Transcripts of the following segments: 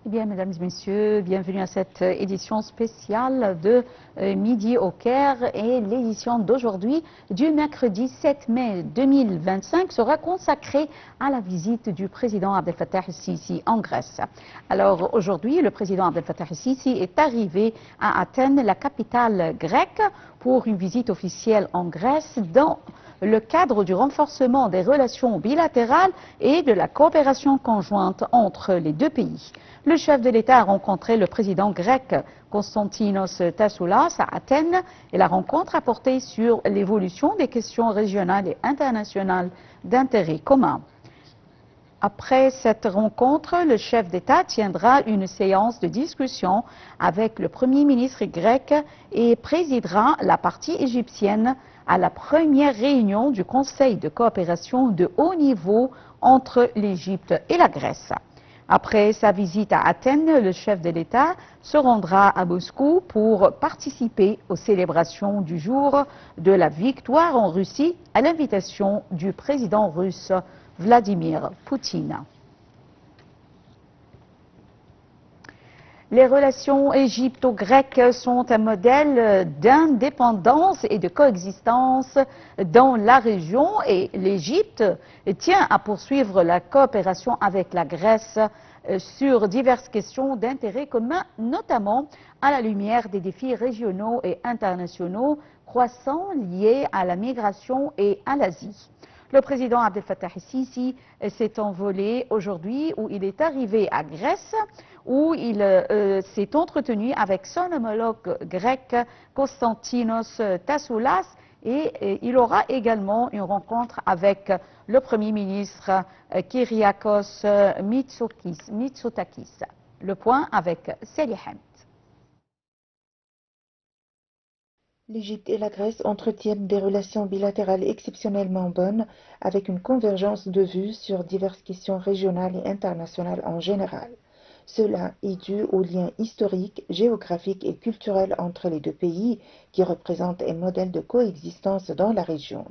Eh bien, mesdames et messieurs, bienvenue à cette édition spéciale de Midi au Caire. Et l'édition d'aujourd'hui, du mercredi 7 mai 2025, sera consacrée à la visite du président Abdel Fattah el-Sisi en Grèce. Alors aujourd'hui, le président Abdel Fattah el-Sisi est arrivé à Athènes, la capitale grecque, pour une visite officielle en Grèce dans le cadre du renforcement des relations bilatérales et de la coopération conjointe entre les deux pays. Le chef de l'État a rencontré le président grec Konstantinos Tassoulas à Athènes et la rencontre a porté sur l'évolution des questions régionales et internationales d'intérêt commun. Après cette rencontre, le chef d'État tiendra une séance de discussion avec le Premier ministre grec et présidera la partie égyptienne à la première réunion du Conseil de coopération de haut niveau entre l'Égypte et la Grèce. Après sa visite à Athènes, le chef de l'État se rendra à Moscou pour participer aux célébrations du jour de la victoire en Russie à l'invitation du président russe Vladimir Poutine. Les relations égypto-grecques sont un modèle d'indépendance et de coexistence dans la région et l'Égypte tient à poursuivre la coopération avec la Grèce sur diverses questions d'intérêt commun, notamment à la lumière des défis régionaux et internationaux croissants liés à la migration et à l'Asie. Le président Abdel Fattah el-Sisi s'est envolé aujourd'hui où il est arrivé à Grèce, où il s'est entretenu avec son homologue grec Konstantinos Tassoulas et il aura également une rencontre avec le Premier ministre Kyriakos Mitsotakis. Le point avec Sally Hamd. L'Égypte et la Grèce entretiennent des relations bilatérales exceptionnellement bonnes avec une convergence de vues sur diverses questions régionales et internationales en général. Cela est dû aux liens historiques, géographiques et culturels entre les deux pays qui représentent un modèle de coexistence dans la région.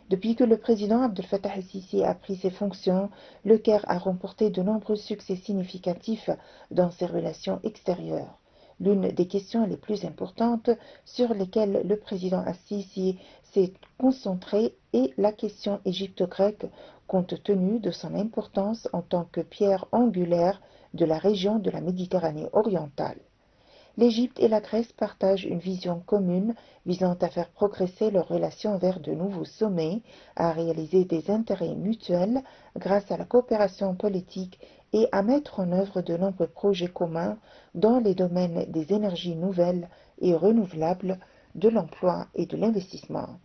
Depuis que le président Abdel Fattah el-Sisi a pris ses fonctions, le Caire a remporté de nombreux succès significatifs dans ses relations extérieures. L'une des questions les plus importantes sur lesquelles le président el-Sisi s'est concentré est la question égypto-grecque, compte tenu de son importance en tant que pierre angulaire de la région de la Méditerranée orientale. L'Égypte et la Grèce partagent une vision commune visant à faire progresser leurs relations vers de nouveaux sommets, à réaliser des intérêts mutuels grâce à la coopération politique et à mettre en œuvre de nombreux projets communs dans les domaines des énergies nouvelles et renouvelables, de l'emploi et de l'investissement.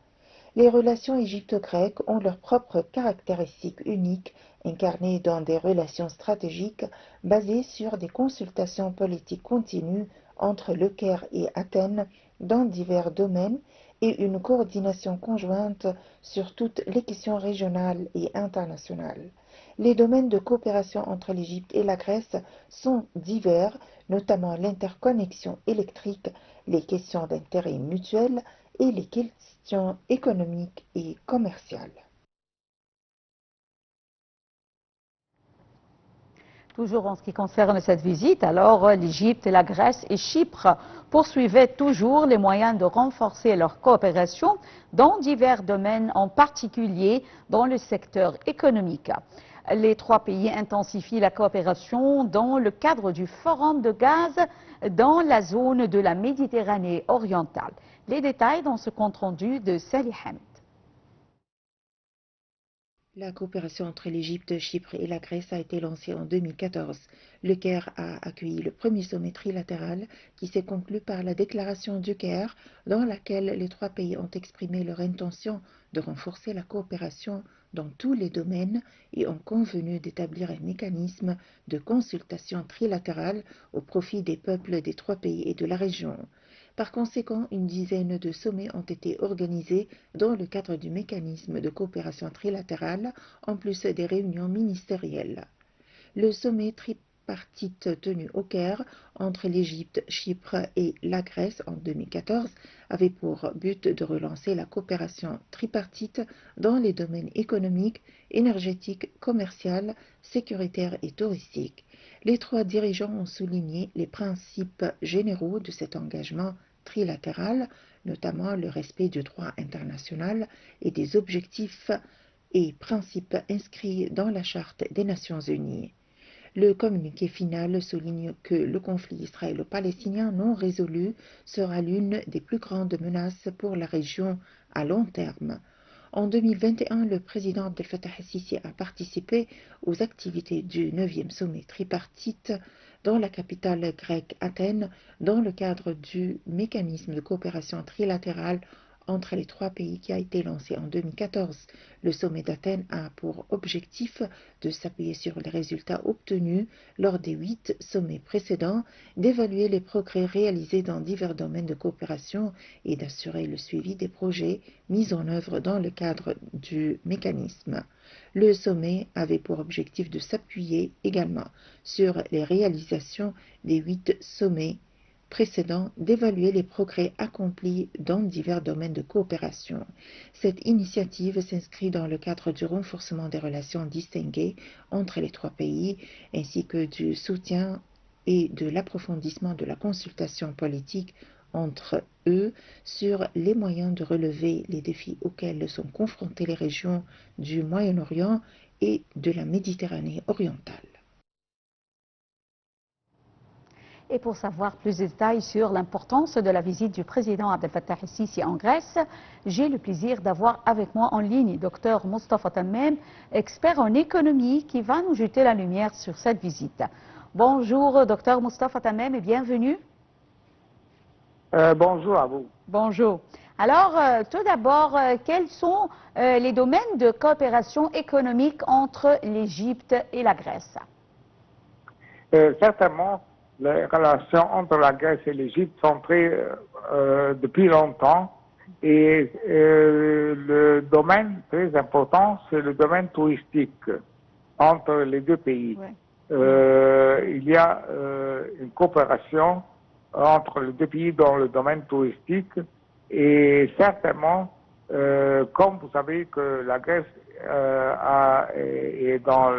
Les relations égypto-grecques ont leurs propres caractéristiques uniques, incarnées dans des relations stratégiques basées sur des consultations politiques continues entre le Caire et Athènes dans divers domaines et une coordination conjointe sur toutes les questions régionales et internationales. Les domaines de coopération entre l'Égypte et la Grèce sont divers, notamment l'interconnexion électrique, les questions d'intérêt mutuel et les questions économiques et commerciales. Toujours en ce qui concerne cette visite, alors l'Égypte, la Grèce et Chypre poursuivaient toujours les moyens de renforcer leur coopération dans divers domaines, en particulier dans le secteur économique. Les trois pays intensifient la coopération dans le cadre du forum de gaz dans la zone de la Méditerranée orientale. Les détails dans ce compte-rendu de Sally Hamd. La coopération entre l'Égypte, Chypre et la Grèce a été lancée en 2014. Le Caire a accueilli le premier sommet trilatéral qui s'est conclu par la déclaration du Caire dans laquelle les trois pays ont exprimé leur intention de renforcer la coopération dans tous les domaines et ont convenu d'établir un mécanisme de consultation trilatérale au profit des peuples des trois pays et de la région. Par conséquent, une dizaine de sommets ont été organisés dans le cadre du mécanisme de coopération trilatérale, en plus des réunions ministérielles. Le sommet tripartite tripartite tenue au Caire entre l'Égypte, Chypre et la Grèce en 2014 avait pour but de relancer la coopération tripartite dans les domaines économiques, énergétiques, commercial, sécuritaire et touristique. Les trois dirigeants ont souligné les principes généraux de cet engagement trilatéral, notamment le respect du droit international et des objectifs et principes inscrits dans la Charte des Nations Unies. Le communiqué final souligne que le conflit israélo-palestinien non résolu sera l'une des plus grandes menaces pour la région à long terme. En 2021, le président Abdel Fattah el-Sisi a participé aux activités du 9e sommet tripartite dans la capitale grecque Athènes, dans le cadre du mécanisme de coopération trilatérale entre les trois pays qui a été lancé en 2014. Le sommet d'Athènes a pour objectif de s'appuyer sur les résultats obtenus lors des 8 sommets précédents, d'évaluer les progrès réalisés dans divers domaines de coopération et d'assurer le suivi des projets mis en œuvre dans le cadre du mécanisme. Le sommet avait pour objectif de s'appuyer également sur les réalisations des 8 sommets précédents, d'évaluer les progrès accomplis dans divers domaines de coopération. Cette initiative s'inscrit dans le cadre du renforcement des relations distinguées entre les trois pays, ainsi que du soutien et de l'approfondissement de la consultation politique entre eux sur les moyens de relever les défis auxquels sont confrontées les régions du Moyen-Orient et de la Méditerranée orientale. Et pour savoir plus de détails sur l'importance de la visite du président Abdel Fattah el-Sisi en Grèce, j'ai le plaisir d'avoir avec moi en ligne Dr Moustapha Tammem, expert en économie, qui va nous jeter la lumière sur cette visite. Bonjour Dr Moustapha Tammem et bienvenue. Bonjour à vous. Bonjour. Alors, tout d'abord, quels sont les domaines de coopération économique entre l'Égypte et la Grèce? Certainement, les relations entre la Grèce et l'Égypte sont très depuis longtemps et le domaine très important, c'est le domaine touristique entre les deux pays. Ouais. Il y a une coopération entre les deux pays dans le domaine touristique et certainement, comme vous savez que la Grèce est dans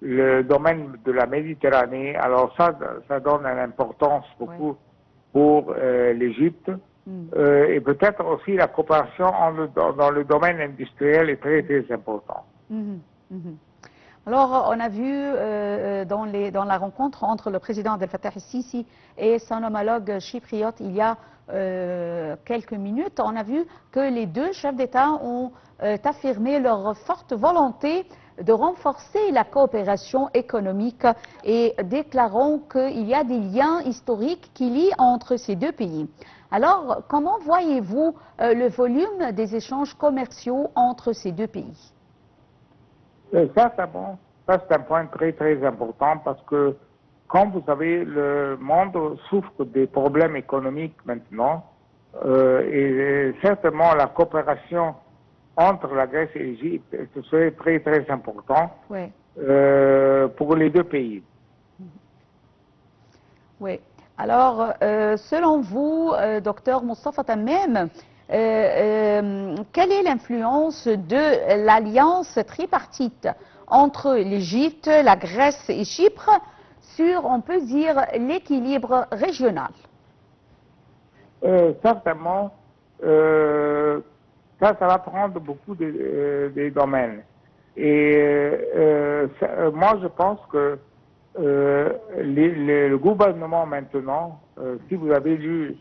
le domaine de la Méditerranée, alors ça donne une importance beaucoup pour l'Égypte. Et peut-être aussi la coopération dans le domaine industriel est très très important. Alors, on a vu dans la rencontre entre le président Abdel Fattah el-Sisi et son homologue chypriote il y a quelques minutes, on a vu que les deux chefs d'État ont affirmé leur forte volonté de renforcer la coopération économique et déclarant qu'il y a des liens historiques qui lient entre ces deux pays. Alors, comment voyez-vous le volume des échanges commerciaux entre ces deux pays? Certainement, ça c'est un point très très important parce que, comme vous savez, le monde souffre des problèmes économiques maintenant et certainement la coopération entre la Grèce et l'Égypte, ce serait très très important pour les deux pays. Oui. Alors, selon vous, docteur Moustapha Tammem, quelle est l'influence de l'alliance tripartite entre l'Égypte, la Grèce et Chypre sur, on peut dire, l'équilibre régional? Certainement, ça va prendre beaucoup des domaines. Et moi, je pense que le gouvernement maintenant, si vous avez lu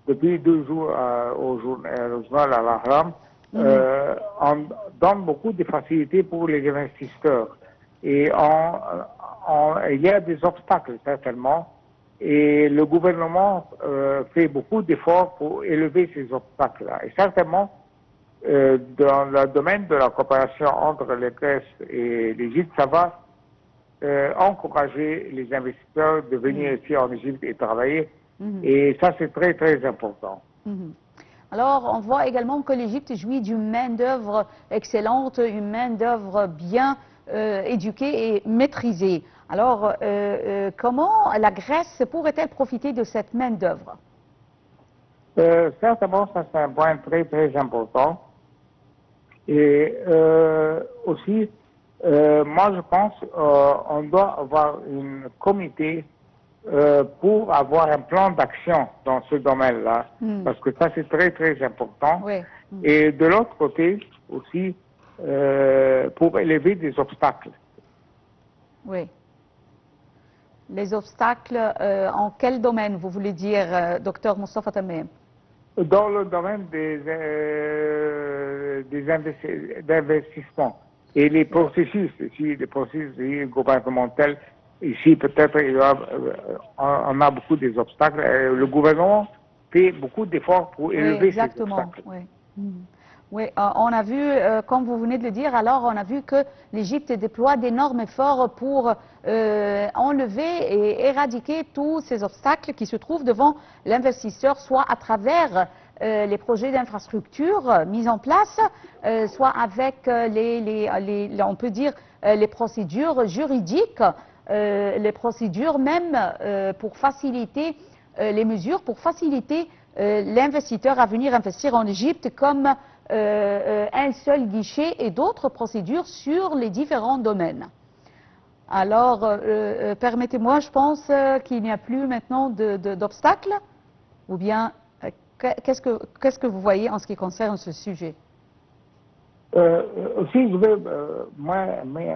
depuis 2 jours au journal Al-Ahram, on donne beaucoup de facilités pour les investisseurs. Et il y a des obstacles, certainement. Et le gouvernement fait beaucoup d'efforts pour élever ces obstacles-là. Et certainement, dans le domaine de la coopération entre la Grèce et l'Égypte, ça va encourager les investisseurs de venir ici en Égypte et travailler. Et ça, c'est très, très important. Alors, on voit également que l'Égypte jouit d'une main-d'œuvre excellente, une main-d'œuvre bien éduquée et maîtrisée. Alors, comment la Grèce pourrait-elle profiter de cette main-d'œuvre? Certainement, ça c'est un point très très important. Et aussi, moi je pense on doit avoir un comité pour avoir un plan d'action dans ce domaine-là, parce que ça c'est très très important. Oui. Et de l'autre côté aussi, pour élever des obstacles. Oui. Les obstacles, en quel domaine vous voulez dire, docteur Moustapha Tammem? Dans le domaine des investissements et les processus, ici, les processus gouvernementaux, ici peut-être on a beaucoup des obstacles. Le gouvernement fait beaucoup d'efforts pour élever ces obstacles. Oui. Oui, on a vu, comme vous venez de le dire, alors on a vu que l'Égypte déploie d'énormes efforts pour enlever et éradiquer tous ces obstacles qui se trouvent devant l'investisseur, soit à travers les projets d'infrastructure mis en place, soit avec on peut dire, les procédures juridiques, les procédures même pour faciliter les mesures, pour faciliter l'investisseur à venir investir en Égypte, comme un seul guichet et d'autres procédures sur les différents domaines. Alors, permettez-moi, je pense qu'il n'y a plus maintenant d'obstacles, ou bien qu'est-ce que vous voyez en ce qui concerne ce sujet? Aussi, je vais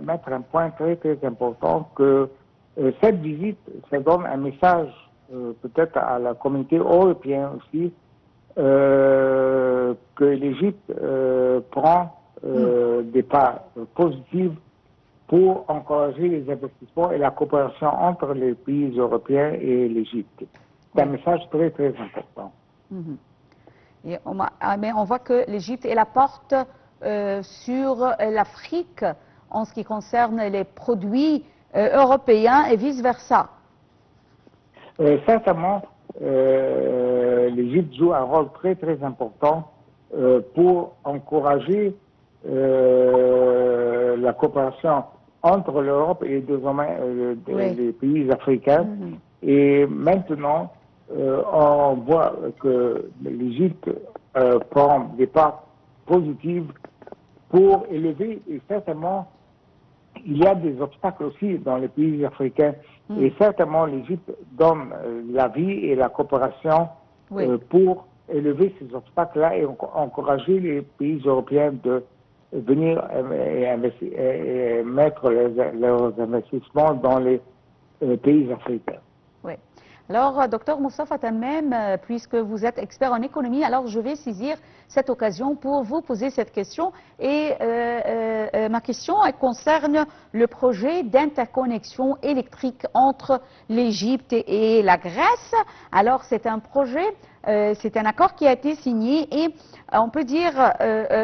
mettre un point très très important, que cette visite, ça donne un message peut-être à la communauté européenne aussi, que l'Égypte prend des pas positifs pour encourager les investissements et la coopération entre les pays européens et l'Égypte. C'est un message très très important. Et mais on voit que l'Égypte est la porte sur l'Afrique en ce qui concerne les produits européens et vice-versa. Certainement, l'Égypte joue un rôle très très important pour encourager la coopération entre l'Europe et les pays africains. Et maintenant, on voit que l'Égypte prend des pas positifs pour élever, et certainement, il y a des obstacles aussi dans les pays africains. Et certainement, l'Égypte donne la vie et la coopération pour élever ces obstacles-là et encourager les pays européens de venir et mettre leurs investissements dans les pays africains. Oui. Alors, docteur Moustapha Tammem, puisque vous êtes expert en économie, alors je vais saisir cette occasion pour vous poser cette question. Et ma question concerne le projet d'interconnexion électrique entre l'Égypte et la Grèce. Alors, c'est un projet, c'est un accord qui a été signé et on peut dire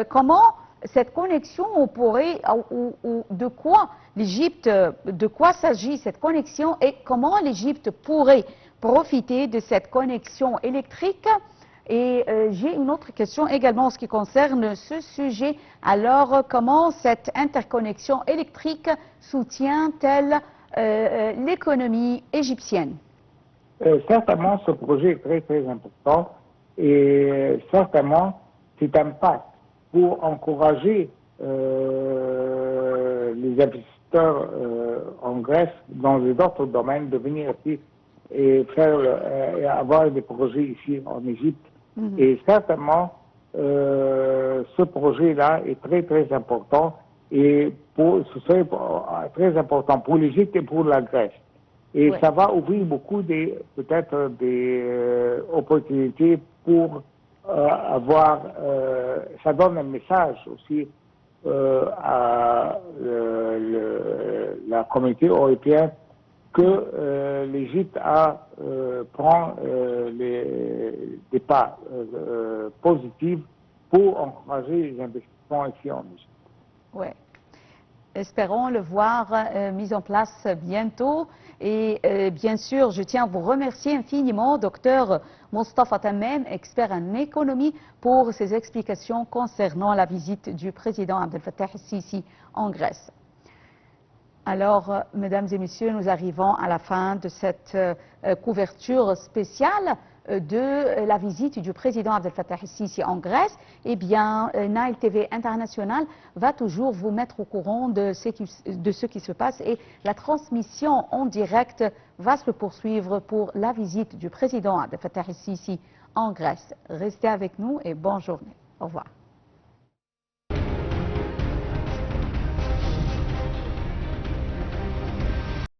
comment cette connexion, on pourrait, ou de quoi l'Égypte, de quoi s'agit cette connexion et comment l'Égypte pourrait profiter de cette connexion électrique. Et j'ai une autre question également en ce qui concerne ce sujet. Alors, comment cette interconnexion électrique soutient-elle l'économie égyptienne? Certainement, ce projet est très très important et certainement, c'est un pas pour encourager les investisseurs en Grèce dans d'autres domaines de venir ici et avoir des projets ici en Égypte. Et certainement, ce projet-là est très très important et ce serait très important pour l'Égypte et pour la Grèce. Et ça va ouvrir beaucoup peut-être des opportunités pour ça donne un message aussi à la communauté européenne que l'Égypte prend des pas positifs pour encourager les investissements ici en Égypte. Oui. Espérons le voir mis en place bientôt. Et bien sûr, je tiens à vous remercier infiniment, docteur Moustapha Tammem, expert en économie, pour ses explications concernant la visite du président Abdel Fattah el-Sisi en Grèce. Alors, mesdames et messieurs, nous arrivons à la fin de cette couverture spéciale de la visite du président Abdel Fattah el-Sisi en Grèce. Eh bien, Nile TV International va toujours vous mettre au courant de ce qui se passe et la transmission en direct va se poursuivre pour la visite du président Abdel Fattah el-Sisi en Grèce. Restez avec nous et bonne journée. Au revoir.